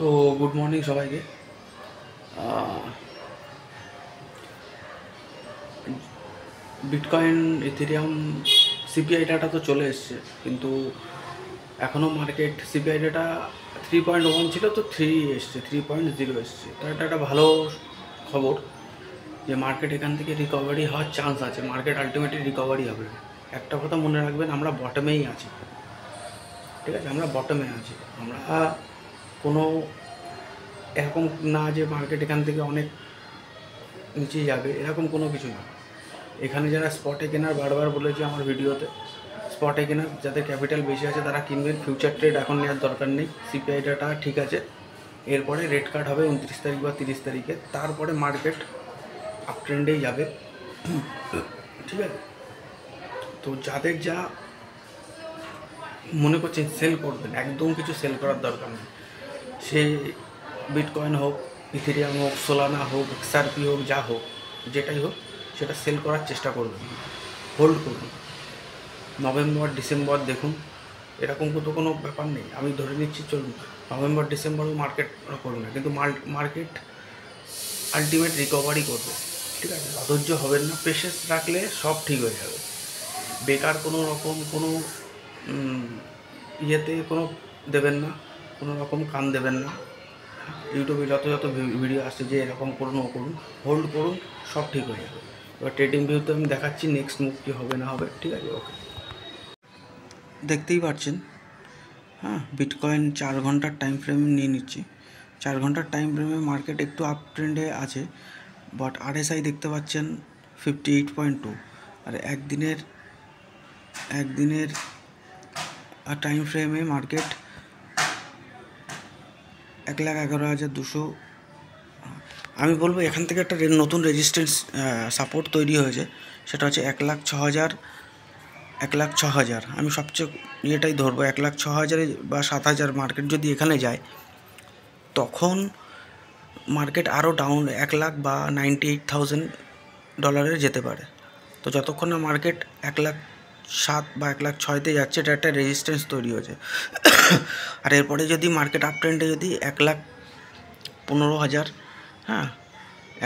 তো good morning সবাইকে। Bitcoin, Ethereum, CPI data তো চলে এসছে, কিন্তু এখনও মার্কেট সিপিআই ডাটা 3.1 ছিল, তো 3 এসছে, 3.0 এসছে। তো এটা একটা ভালো খবর যে মার্কেট এখান থেকে রিকভারি হওয়ার চান্স আছে। মার্কেট আলটিমেটলি রিকভারি হবে। একটা কথা মনে রাখবেন, আমরা বটমেই আছি, ঠিক আছে? আমরা বটমে আছি। আমরা কোনো এরকম না যে মার্কেট এখান থেকে অনেক নিচে যাবে, এরকম কোনো কিছু না। এখানে যারা স্পটে কেনার, বারবার বলেছি আমার ভিডিওতে, স্পটে কেনার যাদের ক্যাপিটাল বেশি আছে তারা কিনবেন। ফিউচার ট্রেড এখন নেওয়ার দরকার নেই। সিপিআই ডাটা ঠিক আছে, এরপরে রেড কার্ড হবে 29 তারিখ বা 30 তারিখে, তারপরে মার্কেট আপ ট্রেন্ডেই যাবে, ঠিক আছে? তো যাদের যা মনে করছেন সেল করবেন, একদম কিছু সেল করার দরকার নেই। সে বিটকয়েন হোক, ইথেরিয়াম হোক, সোলানা হোক, এক্সআরপি হোক, যা হোক, যেটাই হোক, সেটা সেল করার চেষ্টা করবেন, হোল্ড করুন। নভেম্বর ডিসেম্বর দেখুন, এরকম তো কোনো ব্যাপার নেই। আমি ধরে নিচ্ছি চলুন নভেম্বর ডিসেম্বরও মার্কেট করুন না, কিন্তু মার্কেট আলটিমেট রিকভারি করবে, ঠিক আছে? অধৈর্য হবেন না, পেশেন্স রাখলে সব ঠিক হয়ে যাবে। বেকার কোনো রকম কোনো ইয়েতে কোনো দেবেন না, কোনো রকম কান দেবেন না। ইউটিউবে যত যত ভিডিও আসছে যে এরকম করুন, ও করুন, হোল্ড করুন, সব ঠিক হয়ে যাবে। এবার ট্রেডিং ভিউতে আমি দেখাচ্ছি নেক্সট মুভ কী হবে না হবে, ঠিক আছে? ওকে, দেখতেই পাচ্ছেন, হ্যাঁ, বিটকয়েন 4 ঘন্টার টাইম ফ্রেম নিয়ে নিচ্ছি। 4 ঘন্টার টাইম ফ্রেমে মার্কেট একটু আপ ট্রেন্ডে আছে, বাট আরএসআই দেখতে পাচ্ছেন 58.2, আর একদিনের টাইম ফ্রেমে মার্কেট 1,11,200। আমি বলবো এখান থেকে একটা নতুন রেজিস্ট্যান্স সাপোর্ট তৈরি হয়েছে, সেটা হচ্ছে 1,06,000। আমি সবচেয়ে ইয়েটাই ধরবো 1,06,000 বা 7,000। মার্কেট যদি এখানে যায় তখন মার্কেট আরও ডাউন 1,00,000 বা $98,000 যেতে পারে। তো যতক্ষণ না মার্কেট 1,07,000 বা 1,06,000-তে যাচ্ছে, এটা একটা রেজিস্ট্যান্স তৈরি হয়েছে। আর এরপরে যদি মার্কেট আপ ট্রেন্ডে যদি 1,15,000, হ্যাঁ,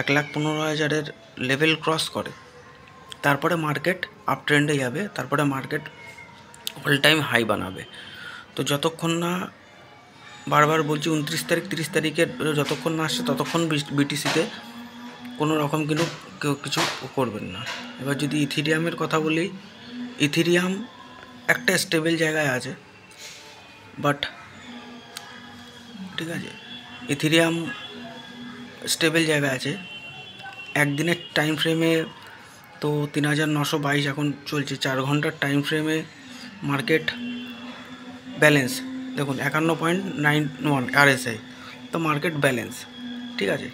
1,15,000-এর লেভেল ক্রস করে, তারপরে মার্কেট আপ ট্রেন্ডে যাবে, তারপরে মার্কেট অল টাইম হাই বানাবে। তো যতক্ষণ না, বারবার বলছি, 29 তারিখ 30 তারিখের যতক্ষণ না আসছে ততক্ষণ বিটিসিতে কোনো রকম কেউ কিছু করবেন না। এবার যদি ইথেরিয়ামের কথা বলি, ইথেরিয়াম একটা স্টেবল জায়গায় আছে, বাট ঠিক আছে, ইথেরিয়াম স্টেবল জায়গায় আছে। একদিনের টাইম ফ্রেমে তো 3,922 এখন চলছে। 4 ঘন্টার টাইম ফ্রেমে মার্কেট ব্যালেন্স দেখুন 51.91 আরএসআই, তো মার্কেট ব্যালেন্স, ঠিক আছে?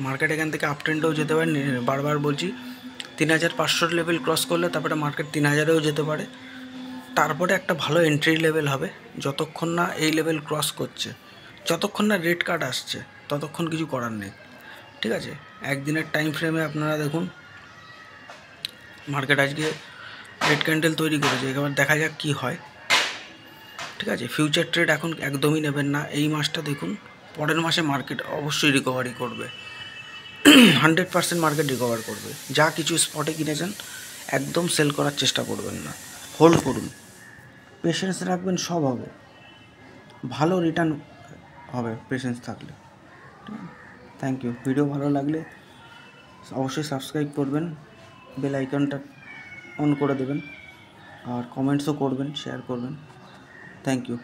মার্কেট এখান থেকে আপ ট্রেন্ডেও যেতে পারে। বারবার বলছি 3,500 লেভেল ক্রস করলে তারপরে মার্কেট 3,000-এও যেতে পারে। তারপরে একটা ভালো এন্ট্রি লেভেল হবে। যতক্ষণ না এই লেভেল ক্রস করছে, যতক্ষণ না রেড কার্ড আসছে, ততক্ষণ কিছু করার নেই, ঠিক আছে? একদিনের টাইম ফ্রেমে আপনারা দেখুন মার্কেট আজকে রেড ক্যান্ডেল তৈরি করেছে। এবার দেখা যাক কী হয়, ঠিক আছে? ফিউচার ট্রেড এখন একদমই নেবেন না। এই মাসটা দেখুন, পরের মাসে মার্কেট অবশ্যই রিকভারি করবে, 100% মার্কেট রিকভার করবে। যা কিছু স্পটে কিনেছেন একদম সেল করার চেষ্টা করবেন না, হোল্ড করুন, পেশেন্স রাখবেন, সব হবে, ভালো রিটার্ন হবে পেশেন্স থাকলে। Thank you. ভিডিও ভালো লাগলে অবশ্যই সাবস্ক্রাইব করবেন, বেল আইকনটা অন করে দেবেন, আর কমেন্টসও করবেন, শেয়ার করবেন। Thank you.